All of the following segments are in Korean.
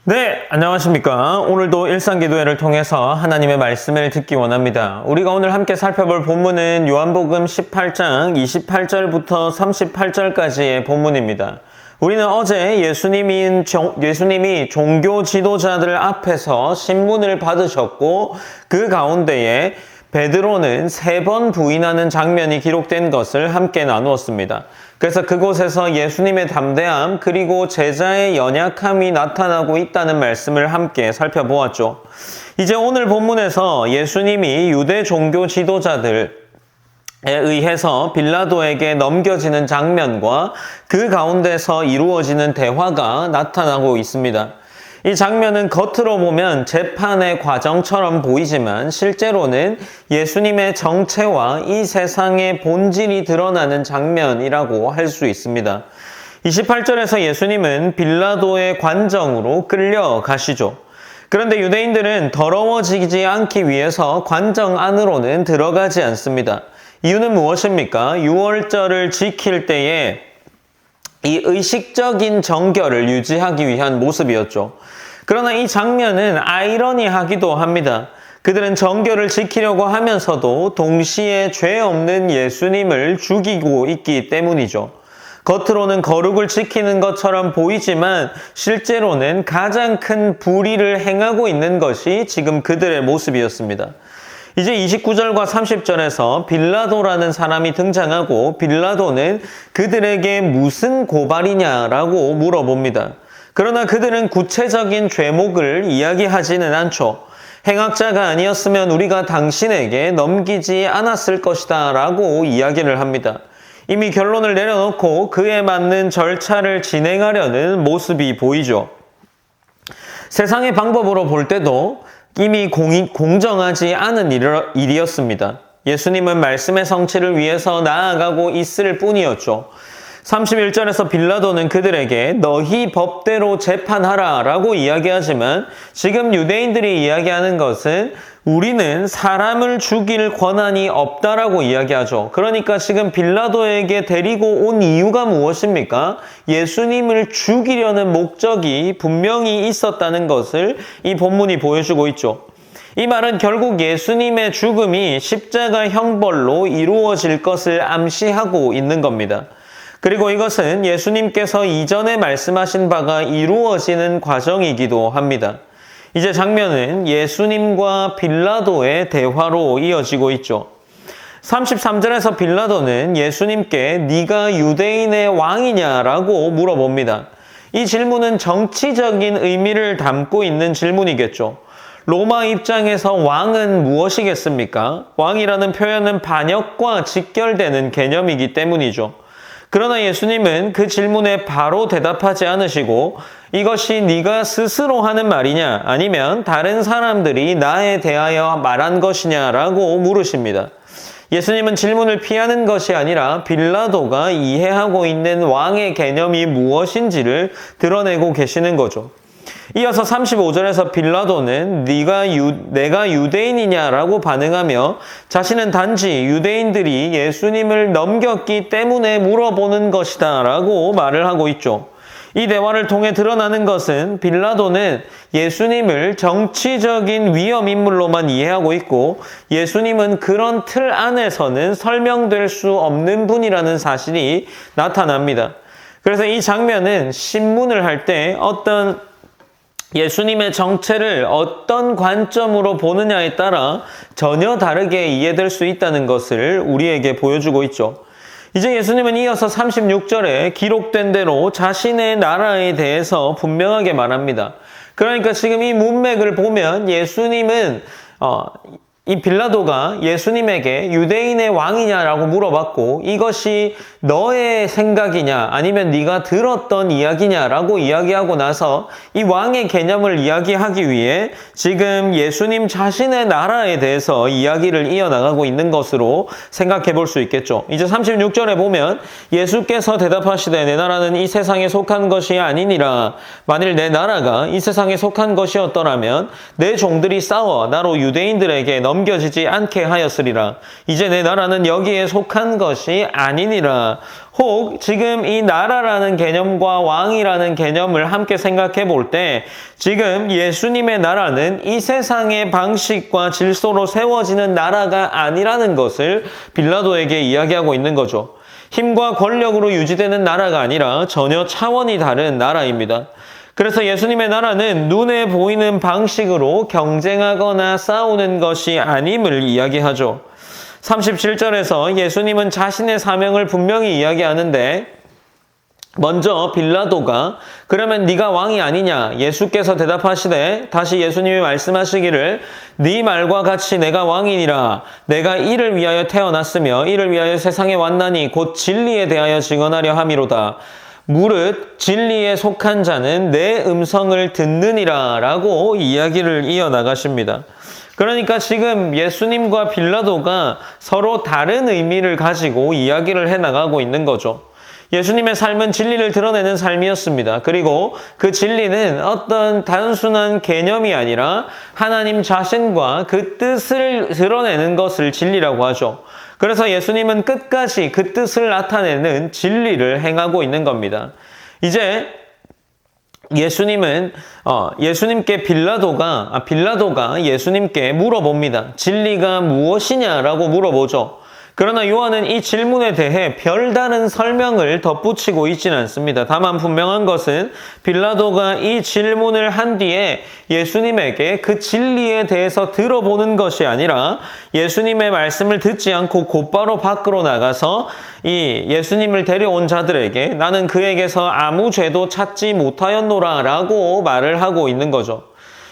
네, 안녕하십니까. 오늘도 일상기도회를 통해서 하나님의 말씀을 듣기 원합니다. 우리가 오늘 함께 살펴볼 본문은 요한복음 18장 28절부터 38절까지의 본문입니다. 우리는 어제 예수님이 종교 지도자들 앞에서 신문을 받으셨고 그 가운데에 베드로는 3번 부인하는 장면이 기록된 것을 함께 나누었습니다. 그래서 그곳에서 예수님의 담대함 그리고 제자의 연약함이 나타나고 있다는 말씀을 함께 살펴보았죠. 이제 오늘 본문에서 예수님이 유대 종교 지도자들에 의해서 빌라도에게 넘겨지는 장면과 그 가운데서 이루어지는 대화가 나타나고 있습니다. 이 장면은 겉으로 보면 재판의 과정처럼 보이지만 실제로는 예수님의 정체와 이 세상의 본질이 드러나는 장면이라고 할 수 있습니다. 28절에서 예수님은 빌라도의 관정으로 끌려가시죠. 그런데 유대인들은 더러워지지 않기 위해서 관정 안으로는 들어가지 않습니다. 이유는 무엇입니까? 유월절을 지킬 때에 이 의식적인 정결을 유지하기 위한 모습이었죠. 그러나 이 장면은 아이러니하기도 합니다. 그들은 정결을 지키려고 하면서도 동시에 죄 없는 예수님을 죽이고 있기 때문이죠. 겉으로는 거룩을 지키는 것처럼 보이지만 실제로는 가장 큰 불의를 행하고 있는 것이 지금 그들의 모습이었습니다. 이제 29절과 30절에서 빌라도라는 사람이 등장하고 빌라도는 그들에게 무슨 고발이냐라고 물어봅니다. 그러나 그들은 구체적인 죄목을 이야기하지는 않죠. 행악자가 아니었으면 우리가 당신에게 넘기지 않았을 것이다 라고 이야기를 합니다. 이미 결론을 내려놓고 그에 맞는 절차를 진행하려는 모습이 보이죠. 세상의 방법으로 볼 때도 이미 공정하지 않은 일이었습니다. 예수님은 말씀의 성취를 위해서 나아가고 있을 뿐이었죠. 31절에서 빌라도는 그들에게 너희 법대로 재판하라 라고 이야기하지만 지금 유대인들이 이야기하는 것은 우리는 사람을 죽일 권한이 없다라고 이야기하죠. 그러니까 지금 빌라도에게 데리고 온 이유가 무엇입니까? 예수님을 죽이려는 목적이 분명히 있었다는 것을 이 본문이 보여주고 있죠. 이 말은 결국 예수님의 죽음이 십자가 형벌로 이루어질 것을 암시하고 있는 겁니다. 그리고 이것은 예수님께서 이전에 말씀하신 바가 이루어지는 과정이기도 합니다. 이제 장면은 예수님과 빌라도의 대화로 이어지고 있죠. 33절에서 빌라도는 예수님께 네가 유대인의 왕이냐라고 물어봅니다. 이 질문은 정치적인 의미를 담고 있는 질문이겠죠. 로마 입장에서 왕은 무엇이겠습니까? 왕이라는 표현은 반역과 직결되는 개념이기 때문이죠. 그러나 예수님은 그 질문에 바로 대답하지 않으시고 이것이 네가 스스로 하는 말이냐 아니면 다른 사람들이 나에 대하여 말한 것이냐라고 물으십니다. 예수님은 질문을 피하는 것이 아니라 빌라도가 이해하고 있는 왕의 개념이 무엇인지를 드러내고 계시는 거죠. 이어서 35절에서 빌라도는 내가 유대인이냐라고 반응하며 자신은 단지 유대인들이 예수님을 넘겼기 때문에 물어보는 것이다 라고 말을 하고 있죠. 이 대화를 통해 드러나는 것은 빌라도는 예수님을 정치적인 위험인물로만 이해하고 있고 예수님은 그런 틀 안에서는 설명될 수 없는 분이라는 사실이 나타납니다. 그래서 이 장면은 신문을 할 때 예수님의 정체를 어떤 관점으로 보느냐에 따라 전혀 다르게 이해될 수 있다는 것을 우리에게 보여주고 있죠. 이제 예수님은 이어서 36절에 기록된 대로 자신의 나라에 대해서 분명하게 말합니다. 그러니까 지금 이 문맥을 보면 예수님은 이 빌라도가 예수님에게 유대인의 왕이냐라고 물어봤고 이것이 너의 생각이냐 아니면 네가 들었던 이야기냐라고 이야기하고 나서 이 왕의 개념을 이야기하기 위해 지금 예수님 자신의 나라에 대해서 이야기를 이어나가고 있는 것으로 생각해 볼 수 있겠죠. 이제 36절에 보면 예수께서 대답하시되 내 나라는 이 세상에 속한 것이 아니니라. 만일 내 나라가 이 세상에 속한 것이었더라면 내 종들이 싸워 나로 유대인들에게 넘겨지지 않게 하였으리라. 이제 내 나라는 여기에 속한 것이 아니니라. 혹 지금 이 나라라는 개념과 왕이라는 개념을 함께 생각해 볼 때 지금 예수님의 나라는 이 세상의 방식과 질서로 세워지는 나라가 아니라는 것을 빌라도에게 이야기하고 있는 거죠. 힘과 권력으로 유지되는 나라가 아니라 전혀 차원이 다른 나라입니다. 그래서 예수님의 나라는 눈에 보이는 방식으로 경쟁하거나 싸우는 것이 아님을 이야기하죠. 37절에서 예수님은 자신의 사명을 분명히 이야기하는데 먼저 빌라도가 그러면 네가 왕이 아니냐? 예수께서 대답하시되 다시 예수님이 말씀하시기를 네 말과 같이 내가 왕이니라. 내가 이를 위하여 태어났으며 이를 위하여 세상에 왔나니 곧 진리에 대하여 증언하려 함이로다. 무릇 진리에 속한 자는 내 음성을 듣느니라 라고 이야기를 이어나가십니다. 그러니까 지금 예수님과 빌라도가 서로 다른 의미를 가지고 이야기를 해나가고 있는 거죠. 예수님의 삶은 진리를 드러내는 삶이었습니다. 그리고 그 진리는 어떤 단순한 개념이 아니라 하나님 자신과 그 뜻을 드러내는 것을 진리라고 하죠. 그래서 예수님은 끝까지 그 뜻을 나타내는 진리를 행하고 있는 겁니다. 이제 예수님께 빌라도가 예수님께 물어봅니다. 진리가 무엇이냐라고 물어보죠. 그러나 요한은 이 질문에 대해 별다른 설명을 덧붙이고 있지는 않습니다. 다만 분명한 것은 빌라도가 이 질문을 한 뒤에 예수님에게 그 진리에 대해서 들어보는 것이 아니라 예수님의 말씀을 듣지 않고 곧바로 밖으로 나가서 이 예수님을 데려온 자들에게 나는 그에게서 아무 죄도 찾지 못하였노라 라고 말을 하고 있는 거죠.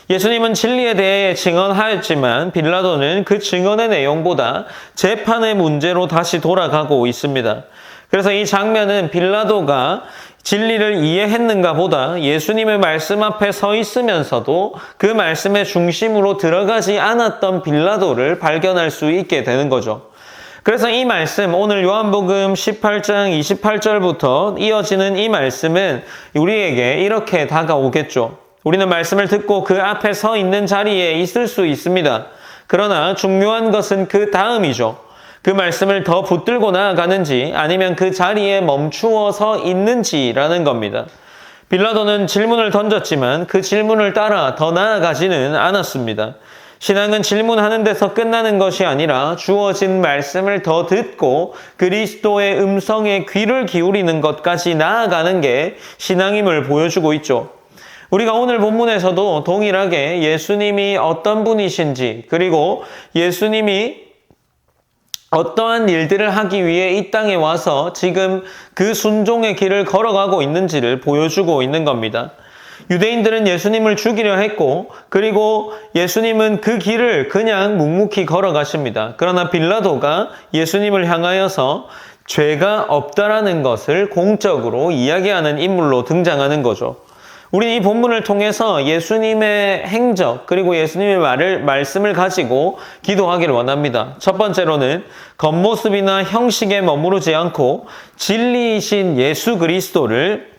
예수님은 진리에 대해 증언하였지만 빌라도는 그 증언의 내용보다 재판의 문제로 다시 돌아가고 있습니다. 그래서 이 장면은 빌라도가 진리를 이해했는가 보다 예수님의 말씀 앞에 서 있으면서도 그 말씀의 중심으로 들어가지 않았던 빌라도를 발견할 수 있게 되는 거죠. 그래서 이 말씀, 오늘 요한복음 18장 28절부터 이어지는 이 말씀은 우리에게 이렇게 다가오겠죠. 우리는 말씀을 듣고 그 앞에 서 있는 자리에 있을 수 있습니다. 그러나 중요한 것은 그 다음이죠. 그 말씀을 더 붙들고 나아가는지 아니면 그 자리에 멈추어 서 있는지라는 겁니다. 빌라도는 질문을 던졌지만 그 질문을 따라 더 나아가지는 않았습니다. 신앙은 질문하는 데서 끝나는 것이 아니라 주어진 말씀을 더 듣고 그리스도의 음성에 귀를 기울이는 것까지 나아가는 게 신앙임을 보여주고 있죠. 우리가 오늘 본문에서도 동일하게 예수님이 어떤 분이신지 그리고 예수님이 어떠한 일들을 하기 위해 이 땅에 와서 지금 그 순종의 길을 걸어가고 있는지를 보여주고 있는 겁니다. 유대인들은 예수님을 죽이려 했고 그리고 예수님은 그 길을 그냥 묵묵히 걸어가십니다. 그러나 빌라도가 예수님을 향하여서 죄가 없다라는 것을 공적으로 이야기하는 인물로 등장하는 거죠. 우리는 이 본문을 통해서 예수님의 행적 그리고 예수님의 말씀을 가지고 기도하기를 원합니다. 첫 번째로는 겉모습이나 형식에 머무르지 않고 진리이신 예수 그리스도를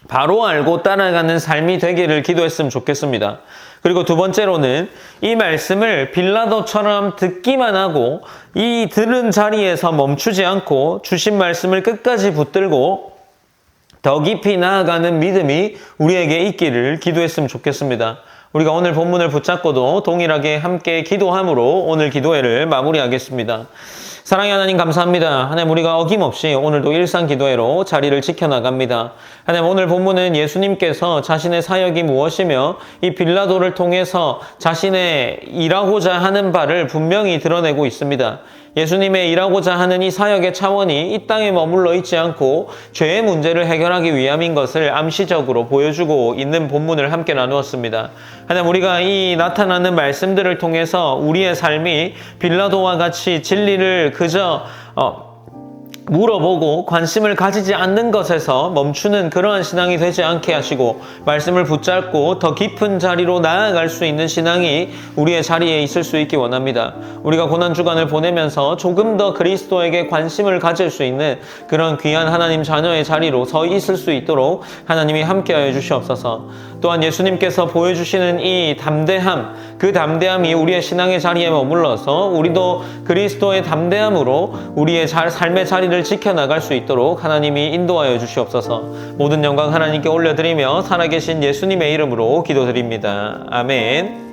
바로 알고 따라가는 삶이 되기를 기도했으면 좋겠습니다. 그리고 두 번째로는 이 말씀을 빌라도처럼 듣기만 하고 이 들은 자리에서 멈추지 않고 주신 말씀을 끝까지 붙들고 더 깊이 나아가는 믿음이 우리에게 있기를 기도했으면 좋겠습니다. 우리가 오늘 본문을 붙잡고도 동일하게 함께 기도함으로 오늘 기도회를 마무리하겠습니다. 사랑의 하나님 감사합니다. 하나님 우리가 어김없이 오늘도 일상 기도회로 자리를 지켜나갑니다. 하나님 오늘 본문은 예수님께서 자신의 사역이 무엇이며 이 빌라도를 통해서 자신의 일하고자 하는 바를 분명히 드러내고 있습니다. 예수님의 일하고자 하는 이 사역의 차원이 이 땅에 머물러 있지 않고 죄의 문제를 해결하기 위함인 것을 암시적으로 보여주고 있는 본문을 함께 나누었습니다. 하나님 우리가 이 나타나는 말씀들을 통해서 우리의 삶이 빌라도와 같이 진리를 그저 물어보고 관심을 가지지 않는 것에서 멈추는 그러한 신앙이 되지 않게 하시고 말씀을 붙잡고 더 깊은 자리로 나아갈 수 있는 신앙이 우리의 자리에 있을 수 있기 원합니다. 우리가 고난주간을 보내면서 조금 더 그리스도에게 관심을 가질 수 있는 그런 귀한 하나님 자녀의 자리로 서 있을 수 있도록 하나님이 함께하여 주시옵소서. 또한 예수님께서 보여주시는 이 담대함, 그 담대함이 우리의 신앙의 자리에 머물러서 우리도 그리스도의 담대함으로 우리의 삶의 자리를 지켜나갈 수 있도록 하나님이 인도하여 주시옵소서. 모든 영광 하나님께 올려드리며 살아계신 예수님의 이름으로 기도드립니다. 아멘.